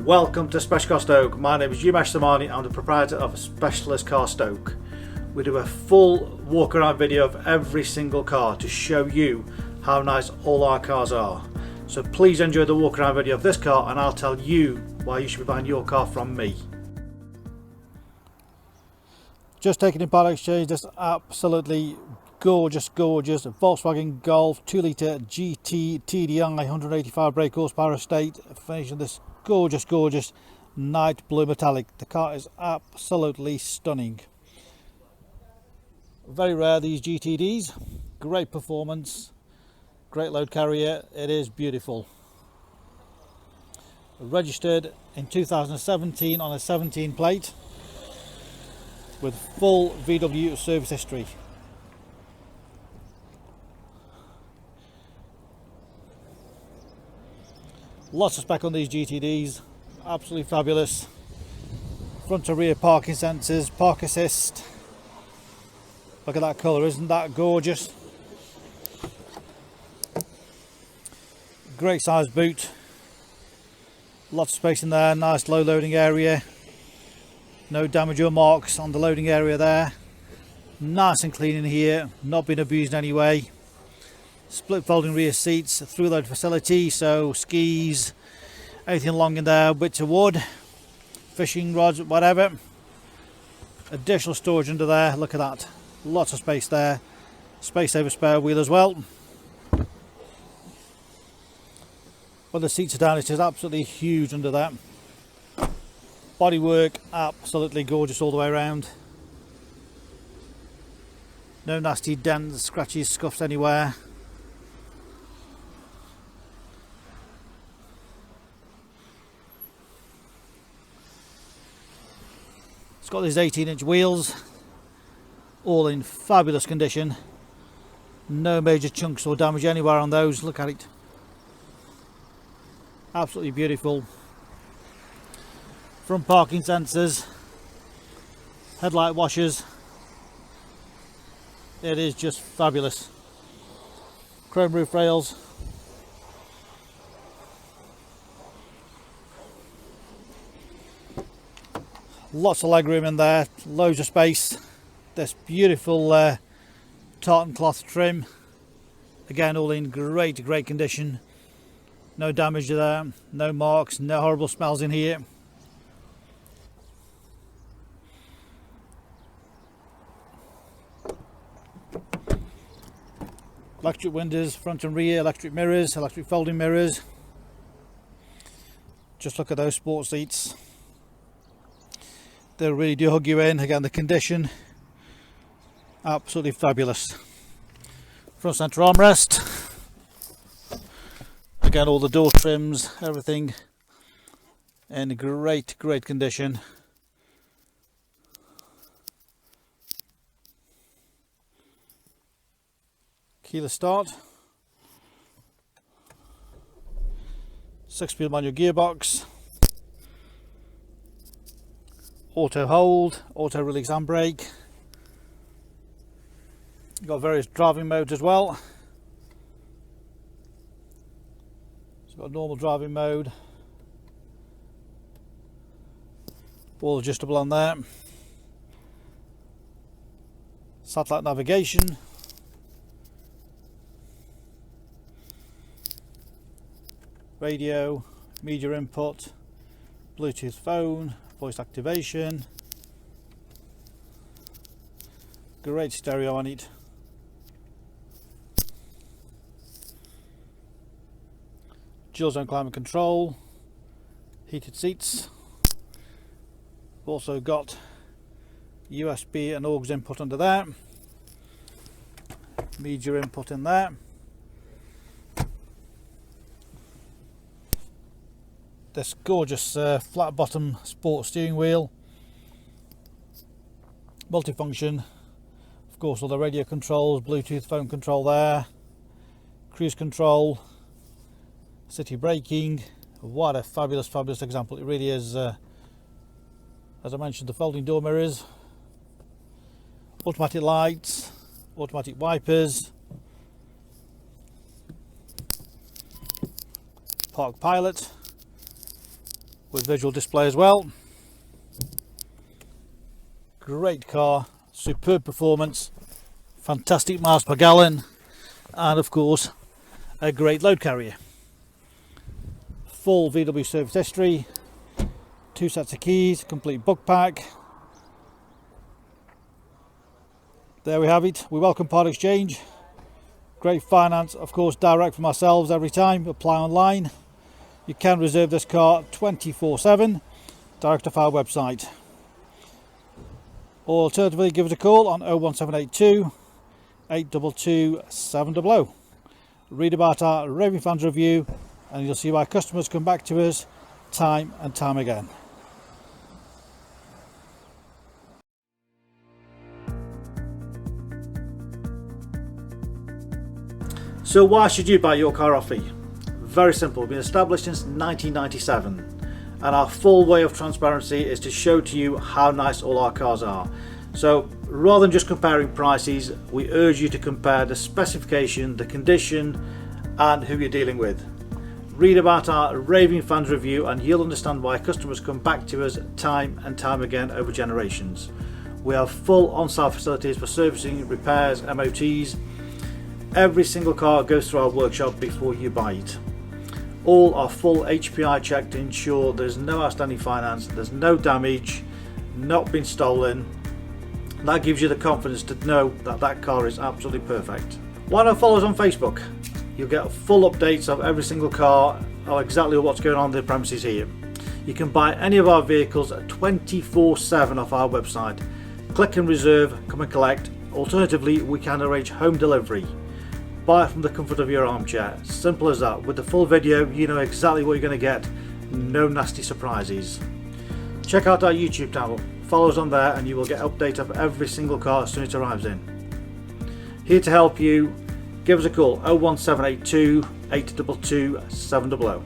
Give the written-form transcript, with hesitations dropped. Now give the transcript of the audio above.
Welcome to Special Car Stoke. My name is Umesh Samani. I'm the proprietor of Specialist Car Stoke. We do a full walk around video of every single car to show you how nice all our cars are. So please enjoy the walk around video of this car and I'll tell you why you should be buying your car from me. Just taken in part exchange this absolutely gorgeous Volkswagen Golf 2 litre GT TDI 185 brake horsepower estate, finishing this gorgeous night blue metallic. The car is absolutely stunning. Very rare, these GTDs. Great performance, great load carrier. It is beautiful. Registered in 2017 on a 17 plate with full VW service history. Lots of spec on these GTDs, absolutely fabulous. Front to rear parking sensors, park assist. Look at that colour, isn't that gorgeous? Great size boot. Lots of space in there, nice low loading area. No damage or marks on the loading area there. Nice and clean in here, not been abused in any way. Split folding rear seats, through load facility, so skis, anything along in there, bits of wood, fishing rods, whatever. Additional storage under there, look at that. Lots of space there. Space over spare wheel as well. When the seats are down, it is absolutely huge under that. Bodywork, absolutely gorgeous all the way around. No nasty dents, scratches, scuffs anywhere. It's got these 18-inch wheels, all in fabulous condition. No major chunks or damage anywhere on those. Look at it. Absolutely beautiful. Front parking sensors, headlight washers. It is just fabulous. Chrome roof rails. Lots of legroom in there, loads of space. This beautiful tartan cloth trim. Again, all in great condition. No damage there, no marks, no horrible smells in here. Electric windows, front and rear, electric mirrors, electric folding mirrors. Just look at those sport seats. They really do hug you in. Again, the condition, absolutely fabulous. Front centre armrest. Again, all the door trims, everything in great condition. Keyless start. 6-speed manual gearbox. Auto hold, auto release handbrake. You've got various driving modes as well. It's got normal driving mode. All adjustable on there. Satellite navigation. Radio, media input, Bluetooth phone, voice activation. Great stereo on it. Dual zone climate control, heated seats. Also got USB and aux input under there. Media input in there. This gorgeous flat bottom sport steering wheel, multifunction, of course all the radio controls, Bluetooth phone control there, cruise control, city braking. What a fabulous example it really is. As I mentioned, the folding door mirrors, automatic lights, automatic wipers, park pilot, with visual display as well. Great car, superb performance, fantastic miles per gallon, and of course a great load carrier. Full VW service history, 2 sets of keys, complete book pack. There we have it. We welcome part exchange. Great finance, of course, direct from ourselves every time. Apply online. You can reserve this car 24/7 direct off our website. Or alternatively, give us a call on 01782 822 700. Read about our raving fans review and you'll see why customers come back to us time and time again. So why should you buy your car off me? Very simple. We've been established since 1997 and our full way of transparency is to show to you how nice all our cars are. So rather than just comparing prices, we urge you to compare the specification, the condition and who you're dealing with. Read about our raving fans review and you'll understand why customers come back to us time and time again over generations. We have full on-site facilities for servicing, repairs, MOTs. Every single car goes through our workshop before you buy it. All are full HPI checked to ensure there's no outstanding finance, there's no damage, not been stolen. That gives you the confidence to know that that car is absolutely perfect. Why not follow us on Facebook? You'll get full updates of every single car, or exactly what's going on in the premises here. You can buy any of our vehicles 24/7 off our website. Click and reserve, come and collect. Alternatively, we can arrange home delivery. Buy it from the comfort of your armchair. Simple as that. With the full video, you know exactly what you're going to get. No nasty surprises. Check out our YouTube channel. Follow us on there and you will get updates of every single car as soon as it arrives in. Here to help you. Give us a call 01782 822 700.